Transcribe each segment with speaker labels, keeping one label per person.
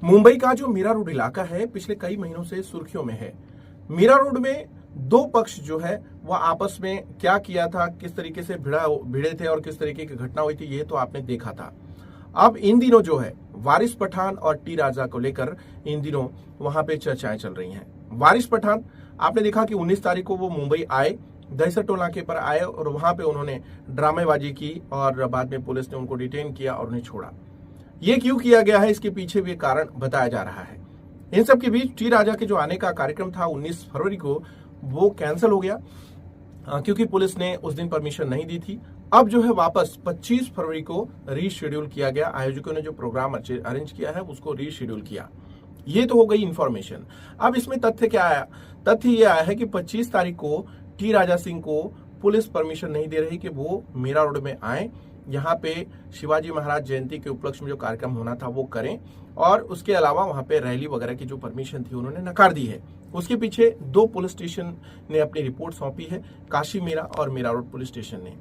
Speaker 1: मुंबई का जो मीरा रोड इलाका है पिछले कई महीनों से सुर्खियों में है। मीरा रोड में दो पक्ष जो है वह आपस में क्या किया था, किस तरीके से भिड़े थे और किस तरीके की घटना हुई थी, ये तो आपने देखा था। अब इन दिनों जो है वारिस पठान और टी राजा को लेकर इन दिनों वहां पे चर्चाएं चल रही हैं। वारिस पठान आपने देखा कि 19 तारीख को वो मुंबई आए, दहसर टोल नाके पर आए और वहां पे उन्होंने ड्रामेबाजी की और बाद में पुलिस ने उनको डिटेन किया और उन्हें छोड़ा। ये क्यों किया गया है, इसके पीछे भी कारण बताया जा रहा है। इन सब के बीच टी राजा के जो आने का कार्यक्रम था 19 फरवरी को, वो कैंसिल हो गया क्योंकि पुलिस ने उस दिन परमिशन नहीं दी थी। अब जो है वापस 25 फरवरी को रीशेड्यूल किया गया। आयोजकों ने जो प्रोग्राम अरेंज किया है उसको रीशेड्यूल किया। ये तो हो गई इंफॉर्मेशन। अब इसमें तथ्य क्या आया? तथ्य ये आया है कि 25 तारीख को टी राजा सिंह को पुलिस परमिशन नहीं दे रही कि वो मीरा रोड में आए, यहाँ पे शिवाजी महाराज जयंती के उपलक्ष्य में जो कार्यक्रम होना था वो करें, और उसके अलावा वहां पे रैली वगैरह की जो परमिशन थी उन्होंने नकार दी है। उसके पीछे दो पुलिस स्टेशन ने अपनी रिपोर्ट सौंपी है, काशी मीरा और मीरा रोड पुलिस स्टेशन ने।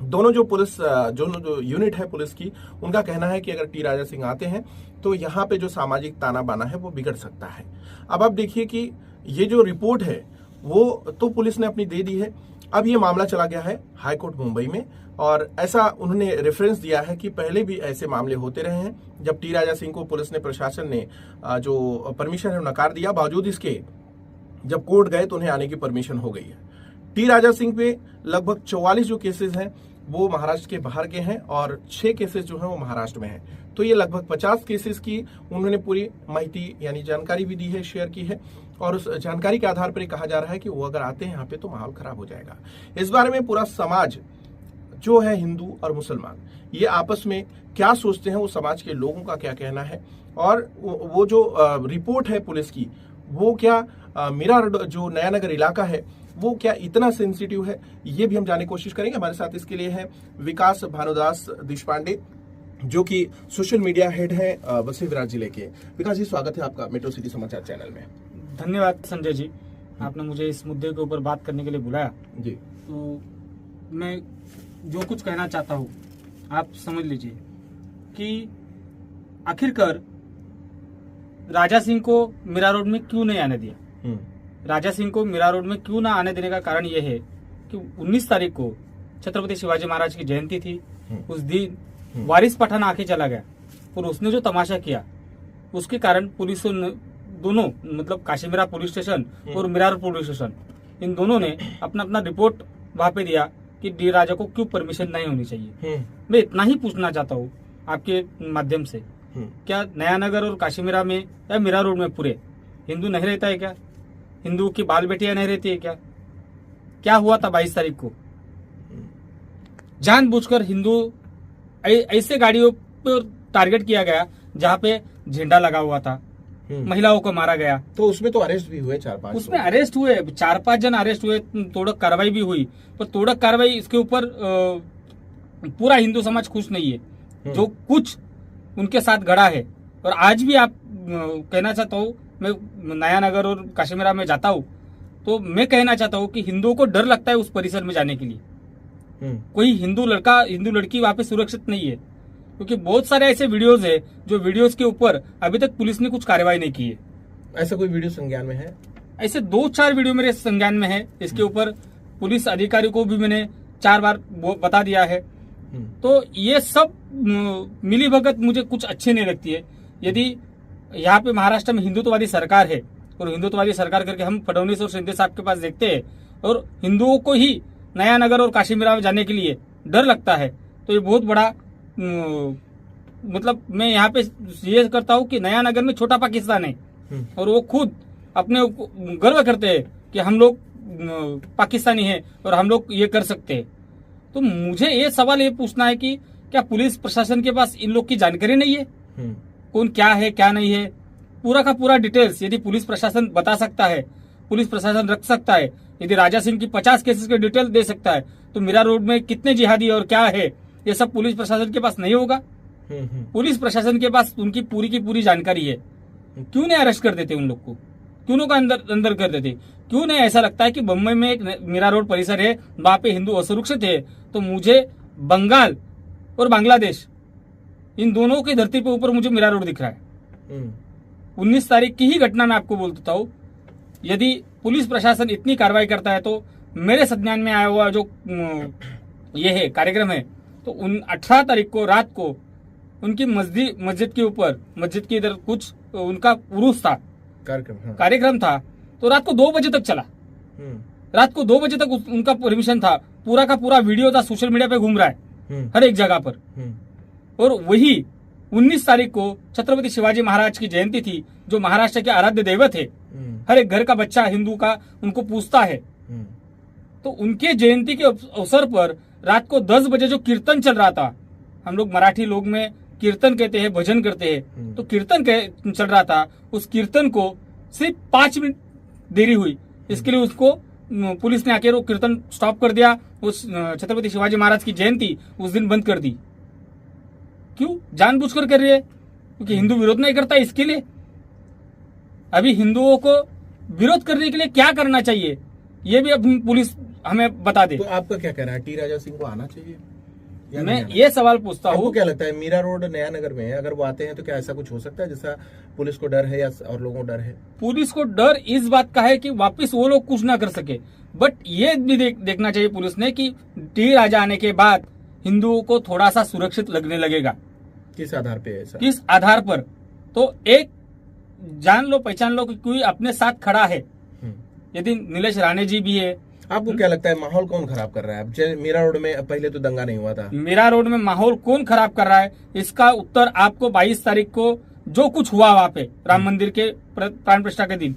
Speaker 1: दोनों जो यूनिट है पुलिस की, उनका कहना है कि अगर टी राजा सिंह आते हैं तो यहाँ पे जो सामाजिक ताना बाना है वो बिगड़ सकता है। अब आप देखिए कि ये जो रिपोर्ट है वो तो पुलिस ने अपनी दे दी है। अब ये मामला चला गया है हाई कोर्ट मुंबई में, और ऐसा उन्होंने रेफरेंस दिया है कि पहले भी ऐसे मामले होते रहे हैं जब टी राजा सिंह को पुलिस ने, प्रशासन ने जो परमिशन है नकार दिया, बावजूद इसके जब कोर्ट गए तो उन्हें आने की परमिशन हो गई है। टी राजा सिंह पे लगभग 44 जो केसेस हैं वो महाराष्ट्र के बाहर के हैं और 6 केसेस जो हैं वो महाराष्ट्र में हैं। तो ये लगभग 50 केसेस की उन्होंने पूरी माहिती यानी जानकारी भी दी है, शेयर की है, और उस जानकारी के आधार पर कहा जा रहा है कि वो अगर आते हैं यहाँ पे तो माहौल खराब हो जाएगा। इस बारे में पूरा समाज जो है, हिंदू और मुसलमान, ये आपस में क्या सोचते हैं, वो समाज के लोगों का क्या कहना है, और वो जो रिपोर्ट है पुलिस की, वो क्या मीरा जो नया नगर इलाका है वो क्या इतना सेंसिटिव है, ये भी हम जानने की कोशिश करेंगे। हमारे साथ इसके लिए है विकास भानुदास देशपांडे, जो कि सोशल मीडिया हेड है वसई विराट जिले के। विकास जी, स्वागत है आपका मेट्रो सिटी समाचार चैनल में।
Speaker 2: धन्यवाद संजय जी, आपने मुझे इस मुद्दे के ऊपर बात करने के लिए बुलाया
Speaker 1: जी।
Speaker 2: तो मैं जो कुछ कहना चाहता हूँ आप समझ लीजिए कि आखिरकार राजा सिंह को मीरा रोड में क्यों नहीं आने दिया। राजा सिंह को मीरा रोड में क्यों ना आने देने का कारण यह है कि 19 तारीख को छत्रपति शिवाजी महाराज की जयंती थी। उस दिन वारिस पठान आके चला गया और उसने जो तमाशा किया उसके कारण पुलिस दोनों, मतलब काशी मीरा पुलिस स्टेशन और मीरा रोड पुलिस स्टेशन, इन दोनों ने अपना अपना रिपोर्ट वहां पे दिया कि डी राजा को क्यों परमिशन नहीं होनी चाहिए। मैं इतना ही पूछना चाहता हूँ आपके माध्यम से, क्या नया नगर और काशी मीरा में या मीरा रोड में पूरे हिंदू नहीं रहता है क्या? हिंदू की बाल बेटियां नहीं रहती है क्या? क्या हुआ था 22 तारीख को? जानबूझकर हिंदू ऐसे गाड़ियों पर टारगेट किया गया जहां पे झंडा लगा हुआ था, महिलाओं को मारा गया।
Speaker 1: तो उसमें तो अरेस्ट भी हुए 4-5,
Speaker 2: उसमें अरेस्ट हुए 4-5 जन अरेस्ट हुए, तोड़क कार्रवाई भी हुई, पर तोड़क कार्रवाई इसके ऊपर पूरा हिंदू समाज खुश नहीं है जो कुछ उनके साथ गड़ा है। और आज भी आप कहना चाहता हूँ, मैं नया नगर और काशी मीरा में जाता हूँ तो मैं कहना चाहता हूँ कि हिंदुओं को डर लगता है उस परिसर में जाने के लिए। कोई हिंदू लड़की वहां पे सुरक्षित नहीं है, क्योंकि बहुत सारे ऐसे वीडियोस है जो वीडियोस के ऊपर अभी तक पुलिस ने कुछ कार्रवाई नहीं की है।
Speaker 1: ऐसा कोई वीडियो संज्ञान में है?
Speaker 2: ऐसे 2-4 वीडियो मेरे संज्ञान में है। इसके ऊपर पुलिस अधिकारी को भी मैंने 4 बार बता दिया है। तो ये सब मिलीभगत मुझे कुछ अच्छी नहीं लगती है। यदि यहाँ पे महाराष्ट्र में हिंदुत्ववादी सरकार है और हिंदुत्ववादी सरकार करके हम फडणवीस और शिंदे साहब के पास देखते हैं और हिंदुओं को ही नया नगर और काशी मीरा में जाने के लिए डर लगता है, तो ये बहुत बड़ा मतलब मैं यहाँ पे ये करता हूँ कि नया नगर में छोटा पाकिस्तान है और वो खुद अपने गर्व करते हैं कि हम लोग पाकिस्तानी हैं और हम लोग ये कर सकते हैं। तो मुझे ये सवाल ये पूछना है कि क्या पुलिस प्रशासन के पास इन लोग की जानकारी नहीं है, कौन क्या है क्या नहीं है, पूरा का पूरा डिटेल्स यदि पुलिस प्रशासन बता सकता है, पुलिस प्रशासन रख सकता है, यदि राजा सिंह की 50 केसेस के डिटेल दे सकता है, तो मीरा रोड में कितने जिहादी और क्या है ये सब पुलिस प्रशासन के पास नहीं होगा। पुलिस प्रशासन के पास उनकी पूरी की पूरी जानकारी है, क्यों नहीं अरेस्ट कर देते उन लोग को, क्यों लोग अंदर कर देते? क्यों नहीं ऐसा लगता है कि बम्बई में एक मीरा रोड परिसर है, वहां पे हिंदू असुरक्षित है, तो मुझे बंगाल और बांग्लादेश इन दोनों की धरती पे ऊपर मुझे मीरा रोड दिख रहा है। 19 तारीख की ही घटना मैं आपको बोल देता हूँ। यदि पुलिस प्रशासन इतनी कार्रवाई करता है तो मेरे संज्ञान में आया हुआ जो ये है कार्यक्रम है, तो 18 तारीख को रात को उनकी मस्जिद के ऊपर, मस्जिद के इधर कुछ उनका उरूस था, कार्यक्रम था, तो रात को 2 बजे तक चला। रात को 2 बजे तक उनका परमिशन था, पूरा का पूरा वीडियो था, सोशल मीडिया पे घूम रहा है हर एक जगह पर। और वही 19 तारीख को छत्रपति शिवाजी महाराज की जयंती थी, जो महाराष्ट्र के आराध्य दैवत है, हर एक घर का बच्चा हिंदू का उनको पूजता है। तो उनके जयंती के अवसर पर रात को 10 बजे जो कीर्तन चल रहा था, हम लोग मराठी लोग में कीर्तन कहते हैं, भजन करते हैं, तो कीर्तन चल रहा था, उस कीर्तन को सिर्फ 5 मिनट देरी हुई, इसके लिए उसको पुलिस ने आकर वो कीर्तन स्टॉप कर दिया। उस छत्रपति शिवाजी महाराज की जयंती उस दिन बंद कर दी। क्यों? जानबूझकर कर रही है, क्योंकि हिंदू विरोध नहीं करता इसके लिए। अभी हिंदुओं को विरोध करने के लिए क्या करना चाहिए, ये भी अब पुलिस हमें बता दे।
Speaker 1: तो आपका क्या कहना है, टी राजा सिंह को आना चाहिए?
Speaker 2: मैं ये सवाल पूछता हूँ,
Speaker 1: क्या लगता है, मीरा रोड नया नगर में है, अगर वो आते हैं तो क्या ऐसा कुछ हो सकता है जैसा पुलिस को डर है या और लोगों को डर है?
Speaker 2: पुलिस को डर इस बात का है कि वापस वो लोग कुछ ना कर सके, बट ये भी देखना चाहिए पुलिस ने कि टी राजा आने के बाद हिंदुओं को थोड़ा सा सुरक्षित लगने लगेगा।
Speaker 1: किस आधार पे ऐसा?
Speaker 2: किस आधार पर? तो एक जान लो, पहचान लो कि कोई अपने साथ खड़ा है। यदि नीलेश राणे जी भी है।
Speaker 1: आपको क्या लगता है माहौल कौन खराब कर रहा है? अब मीरा रोड में पहले तो दंगा नहीं हुआ था,
Speaker 2: मीरा रोड में माहौल कौन खराब कर रहा है, इसका उत्तर आपको 22 तारीख को जो कुछ हुआ वहाँ पे राम मंदिर के प्राण प्रतिष्ठा के दिन,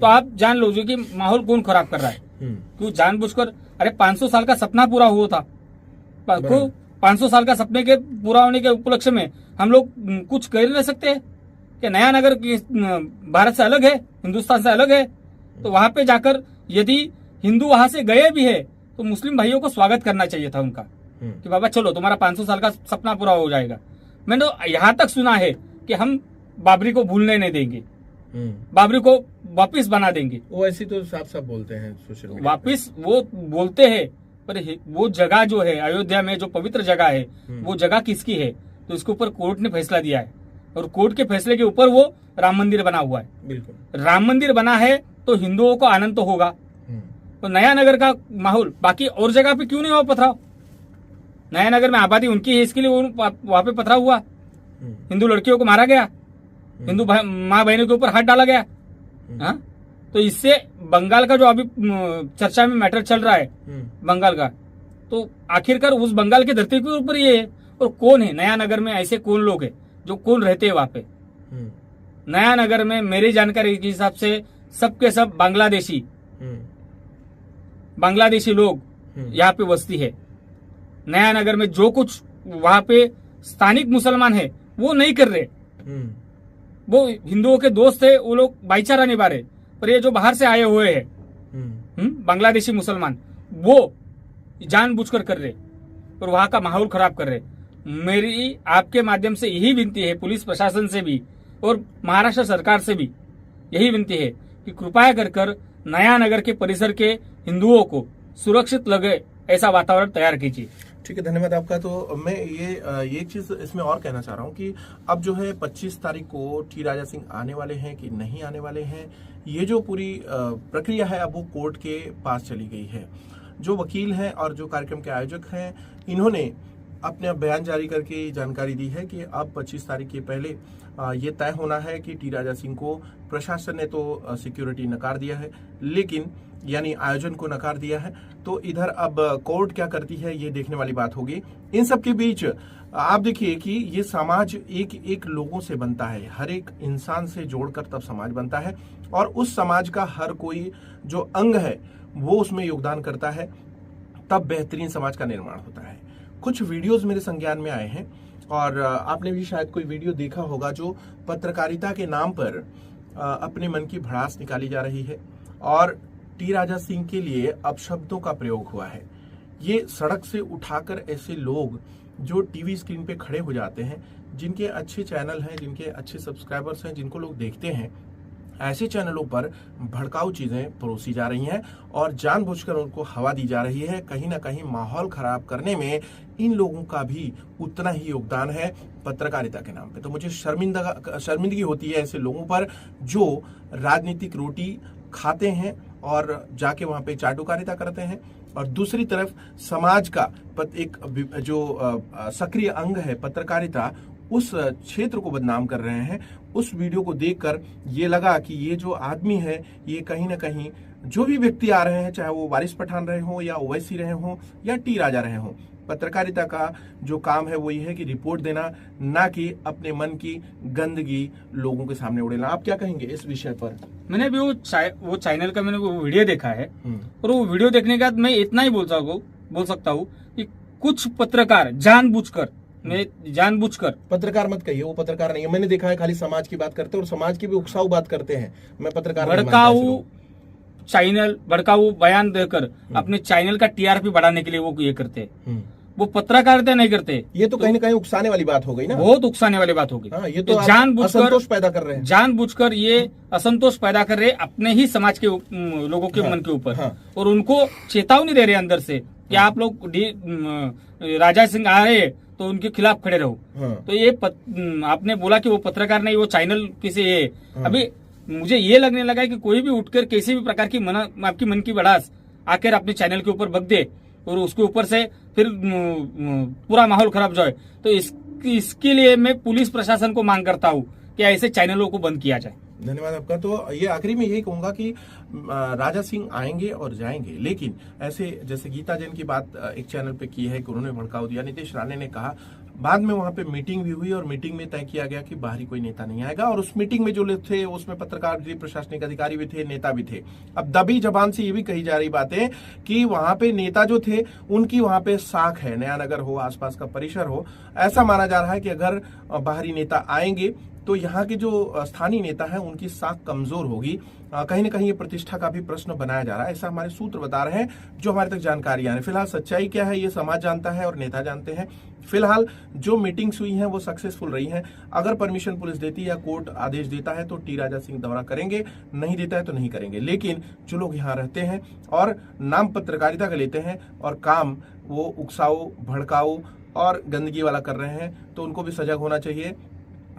Speaker 2: तो आप जान लो जो कि माहौल कौन खराब कर रहा है। क्यों? जानबूझकर। अरे 500 साल का सपना पूरा हुआ था, 500 साल का सपने के पूरा होने के उपलक्ष्य में हम लोग कुछ कर नहीं सकते कि नया नगर भारत से अलग है, हिंदुस्तान से अलग है, तो वहां पे जाकर यदि हिंदू वहां से गए भी है तो मुस्लिम भाइयों को स्वागत करना चाहिए था उनका, कि बाबा चलो तुम्हारा 500 साल का सपना पूरा हो जाएगा। मैंने तो यहाँ तक सुना है कि हम बाबरी को भूलने नहीं देंगे, बाबरी को वापिस बना देंगे।
Speaker 1: वो ऐसी तो साफ साफ बोलते हैं सोशल मीडिया,
Speaker 2: वापिस वो बोलते हैं, पर वो जगह जो है अयोध्या में, जो पवित्र जगह है, वो जगह किसकी है? तो इसके ऊपर कोर्ट ने फैसला दिया है, और कोर्ट के फैसले के ऊपर वो राम मंदिर बना हुआ है।
Speaker 1: बिल्कुल
Speaker 2: राम मंदिर बना है तो हिंदुओं को आनंद तो होगा। तो नया नगर का माहौल बाकी और जगह पे क्यों नहीं हुआ पथराव? नया नगर में आबादी उनकी है, इसके लिए वहां पे पथराव हुआ, हिंदू लड़कियों को मारा गया, हिंदू माँ बहनों के ऊपर हाथ डाला गया। हाँ, तो इससे बंगाल का जो अभी चर्चा में मैटर चल रहा है बंगाल का, तो आखिरकार उस बंगाल की धरती के ऊपर ये है। और कौन है नया नगर में? ऐसे कौन लोग हैं जो कौन रहते हैं वहां पे? नया नगर में मेरी जानकारी के हिसाब से सबके सब बांग्लादेशी लोग यहाँ पे बस्ती है। नया नगर में जो कुछ वहां पे स्थानिक मुसलमान है वो नहीं कर रहे, वो हिंदुओं के दोस्त है, वो लोग भाईचारा निभा रहे। पर ये जो बाहर से आए हुए हैं बांग्लादेशी मुसलमान, वो जानबूझकर कर रहे और वहां का माहौल खराब कर रहे। मेरी आपके माध्यम से यही विनती है, पुलिस प्रशासन से भी और महाराष्ट्र सरकार से भी यही विनती है कि कृपया कर नया नगर के परिसर के हिंदुओं को सुरक्षित लगे ऐसा वातावरण तैयार कीजिए।
Speaker 1: ठीक है, धन्यवाद आपका। तो मैं ये एक चीज इसमें और कहना चाह रहा हूँ कि अब जो है 25 तारीख को टी राजा सिंह आने वाले हैं कि नहीं आने वाले हैं, ये जो पूरी प्रक्रिया है अब वो कोर्ट के पास चली गई है। जो वकील हैं और जो कार्यक्रम के आयोजक हैं, इन्होंने अपने बयान जारी करके जानकारी दी है कि अब 25 तारीख के पहले ये तय होना है कि टी राजा सिंह को प्रशासन ने तो सिक्योरिटी नकार दिया है, लेकिन यानी आयोजन को नकार दिया है, तो इधर अब कोर्ट क्या करती है ये देखने वाली बात होगी। इन सब के बीच आप देखिए कि ये समाज एक एक लोगों से बनता है, हर एक इंसान से जोड़कर तब समाज बनता है, और उस समाज का हर कोई जो अंग है वो उसमें योगदान करता है, तब बेहतरीन समाज का निर्माण होता है। कुछ वीडियोस मेरे संज्ञान में आए हैं और आपने भी शायद कोई वीडियो देखा होगा जो पत्रकारिता के नाम पर अपने मन की भड़ास निकाली जा रही है, और टी राजा सिंह के लिए अपशब्दों का प्रयोग हुआ है। ये सड़क से उठाकर ऐसे लोग जो टीवी स्क्रीन पे खड़े हो जाते हैं, जिनके अच्छे चैनल हैं, जिनके अच्छे सब्सक्राइबर्स हैं, जिनको लोग देखते हैं, ऐसे चैनलों पर भड़काऊ चीजें परोसी जा रही हैं और जानबूझकर उनको हवा दी जा रही है। कहीं ना कहीं माहौल खराब करने में इन लोगों का भी उतना ही योगदान है पत्रकारिता के नाम पे। तो मुझे शर्मिंदगी होती है ऐसे लोगों पर जो राजनीतिक रोटी खाते हैं और जाके वहां पे चाटुकारिता करते हैं, और दूसरी तरफ समाज का एक जो सक्रिय अंग है पत्रकारिता, उस क्षेत्र को बदनाम कर रहे हैं। उस वीडियो को देखकर ये लगा कि ये जो आदमी है, ये कहीं ना कहीं जो भी व्यक्ति आ रहे हैं, चाहे वो वारिस पठान रहे हों या ओवैसी रहे हों या टी राजा रहे हों, पत्रकारिता का जो काम है वो ये है कि रिपोर्ट देना, ना कि अपने मन की गंदगी लोगों के सामने उड़ेना। आप क्या कहेंगे इस विषय पर?
Speaker 2: मैंने भी वो चैनल का मैंने वो वीडियो देखा है, और वो वीडियो देखने के बाद मैं इतना ही बोल सकता हूँ कि कुछ पत्रकार जानबूझकर
Speaker 1: पत्रकार मत कहिए, वो पत्रकार नहीं है। मैंने देखा है खाली समाज की बात करते हैं और समाज की भी उकसाऊ बात करते हैं। मैं पत्रकार
Speaker 2: भड़काऊ बयान देकर अपने चैनल का टीआरपी बढ़ाने के लिए वो ये करते हैं, वो पत्रकारिता नहीं करते।
Speaker 1: ये तो कहीं ना कहीं उकसाने वाली बात हो गई ना,
Speaker 2: बहुत उकसाने वाली बात हो गई।
Speaker 1: हाँ, ये तो
Speaker 2: जानबूझकर
Speaker 1: असंतोष पैदा कर रहे हैं,
Speaker 2: जानबूझकर ये असंतोष पैदा कर रहे अपने ही समाज के लोगों के मन के ऊपर। और उनको चेतावनी दे रहे अंदर से कि आप लोग राजा सिंह आ रहे तो उनके खिलाफ खड़े रहो। तो ये आपने बोला कि वो पत्रकार नहीं, वो चैनल किसी है। अभी मुझे ये लगने लगा है कि कोई भी उठकर किसी भी प्रकार की आपकी मन की भड़ास आकर अपने चैनल के ऊपर बक दे और उसके ऊपर से फिर पूरा माहौल खराब जाए, तो इसके लिए मैं पुलिस प्रशासन को मांग करता हूँ कि ऐसे चैनलों को बंद किया जाए।
Speaker 1: धन्यवाद आपका। तो ये आखिरी में यही कहूंगा कि राजा सिंह आएंगे और जाएंगे, लेकिन ऐसे जैसे गीता जैन की बात एक चैनल पे की है कि उन्होंने भड़काऊ दिया, नीतीश राणे ने कहा, बाद में वहां पे मीटिंग भी हुई और मीटिंग में तय किया गया कि बाहरी कोई नेता नहीं आएगा, और उस मीटिंग में जो लोग थे उसमें पत्रकार भी, प्रशासनिक अधिकारी भी थे, नेता भी थे। अब दबी जबान से ये भी कही जा रही बातें कि वहां पे नेता जो थे उनकी वहां पे साख है, नया नगर हो, आसपास का परिसर हो। ऐसा माना जा रहा है कि अगर बाहरी नेता आएंगे तो यहाँ के जो स्थानीय नेता हैं उनकी साख कमजोर होगी। कहीं ना कहीं ये प्रतिष्ठा का भी प्रश्न बनाया जा रहा है, ऐसा हमारे सूत्र बता रहे हैं जो हमारे तक जानकारी आ रही है। फिलहाल सच्चाई क्या है ये समाज जानता है और नेता जानते हैं। फिलहाल जो मीटिंग्स हुई हैं वो सक्सेसफुल रही हैं। अगर परमिशन पुलिस देती है या कोर्ट आदेश देता है तो टी राजा सिंह दौरा करेंगे, नहीं देता है तो नहीं करेंगे। लेकिन जो लोग यहाँ रहते हैं और नाम पत्रकारिता का लेते हैं और काम वो उकसाऊ, भड़काऊ और गंदगी वाला कर रहे हैं, तो उनको भी सजग होना चाहिए,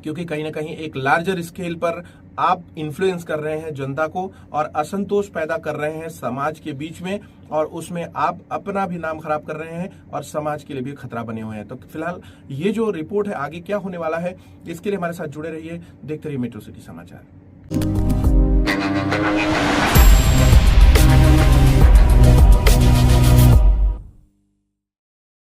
Speaker 1: क्योंकि कहीं ना कहीं एक लार्जर स्केल पर आप इन्फ्लुएंस कर रहे हैं जनता को और असंतोष पैदा कर रहे हैं समाज के बीच में, और उसमें आप अपना भी नाम खराब कर रहे हैं और समाज के लिए भी खतरा बने हुए हैं। तो फिलहाल ये जो रिपोर्ट है, आगे क्या होने वाला है, इसके लिए हमारे साथ जुड़े रहिए, देखते रहिए मेट्रो सिटी समाचार।